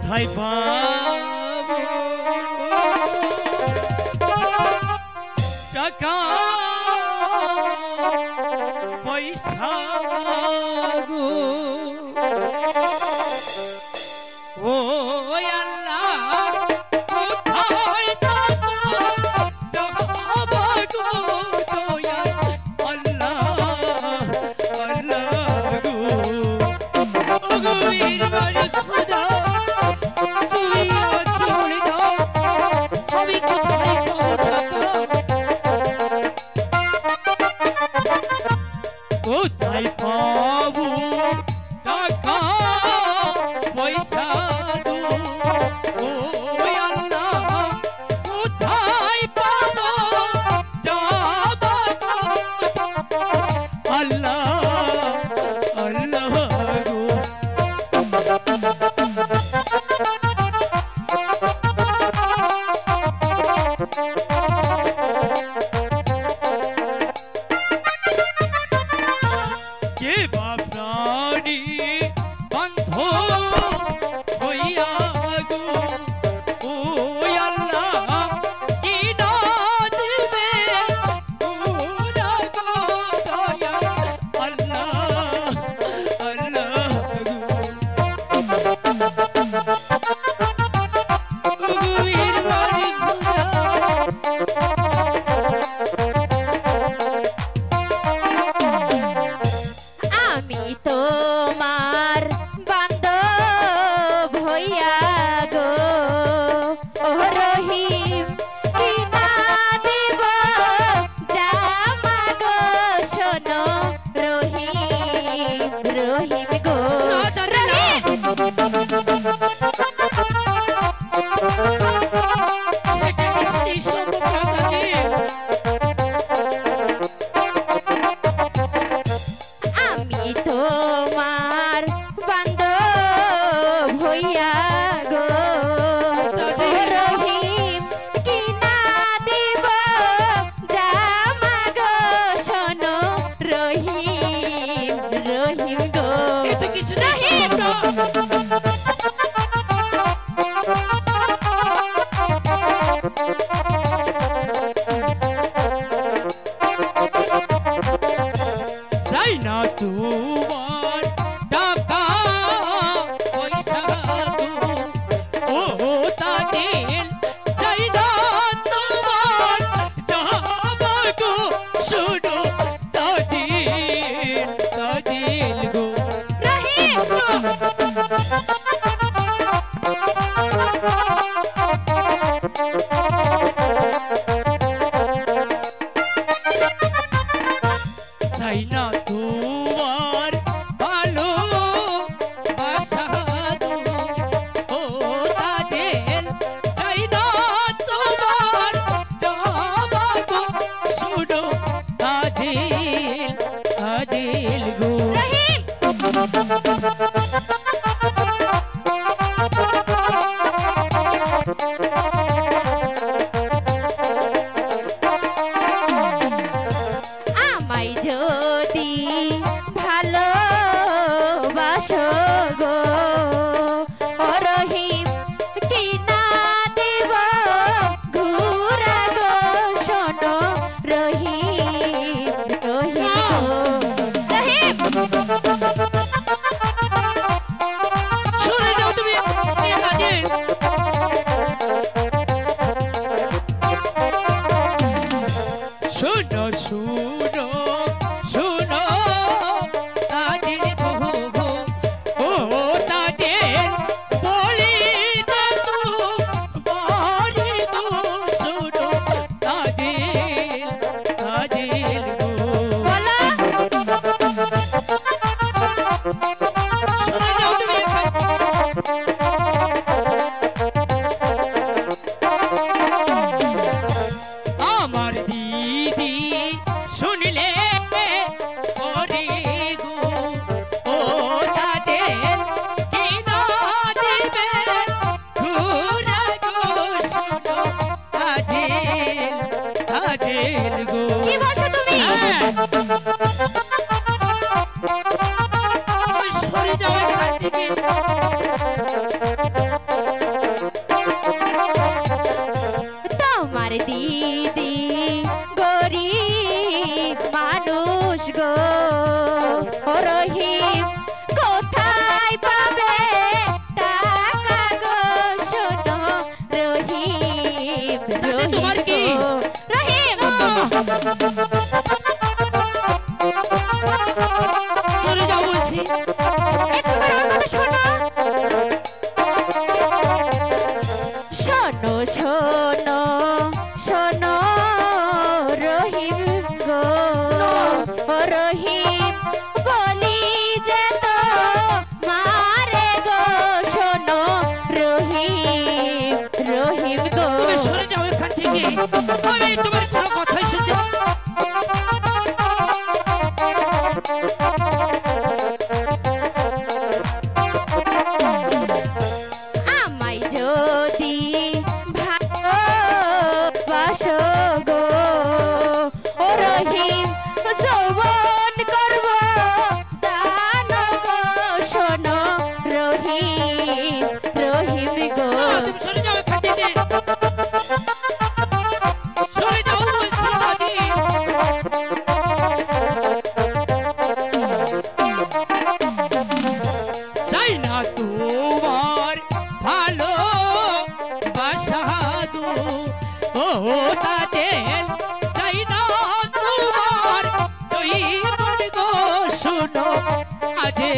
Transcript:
কোথায় পাবো টাকা পয়সা গো ও আল্লাহ কোথায় পাবো যাবো গো দয়া আল্লাহ আল্লাহ গো ও গো ইরবানি খোদা তুই আমাকে বলে দাও আমি কোথায় পাবো টাকা কোথায় পাবো টাকা পয়সা গো ও আল্লাহ কোথায় পাবো যাবো আল্লাহ আল্লাহ গো কে বাপরানি বন্ধ হইয়া গো ও আল্লাহ কি না দিবে পুরা গো দয়া আল্লাহ আল্লাহ গো গুয়ের বাড়ি ঘোরা আমি তোমার বান্ধব হইয়া গো ও রহিম কিনা দেব জামা গো শোনো রহিম রহিম গো রহিম এটা কি সম্ভব টাকা দিয়ে আমি তোমার বান্ধব হইয়া গো রহিম কিনা দেব জামা গো শোনো রহিম রহিম গো এত কিছু রহিম চাই না তোমার টাকা পয়সা গো ও তাজিল চাই না তোমার যাবা গো শুনো তাজিল তাজিল গো রহিম চাই না তোমার ভালো বাসা গো ও তাজেল চাই না তোমার যাবা গো শুনো তাজেল তাজেল গো রহিম আমায় যদি ভালোবাসো গো ও রহিম কিনা দেব ঘুরা গো শোনো রহিম রহিম গো রহিম সরে যাও বলছি। একবার আমার কথা শোনো। শোনো শোনো শোনো রহিম গো, ও রহিম বলি যে তো মারে গো, শোনো রহিম রহিম গো। তুমি সরে যাও এখান থেকে, আমি তোমার কোনো কথাই শুনতে আমায় যদি ভালোবাসো গো, ও রহিম যৌবন করব দান গো, শোনো রহিম রহিম গো। তুমি সরে যাও এখান থেকে, সরে যাও বলছি দাদি। চাই না তোমার ভালো বাসা দু, ও তাদের চাই না তোমার তুই গো, শুনো আজে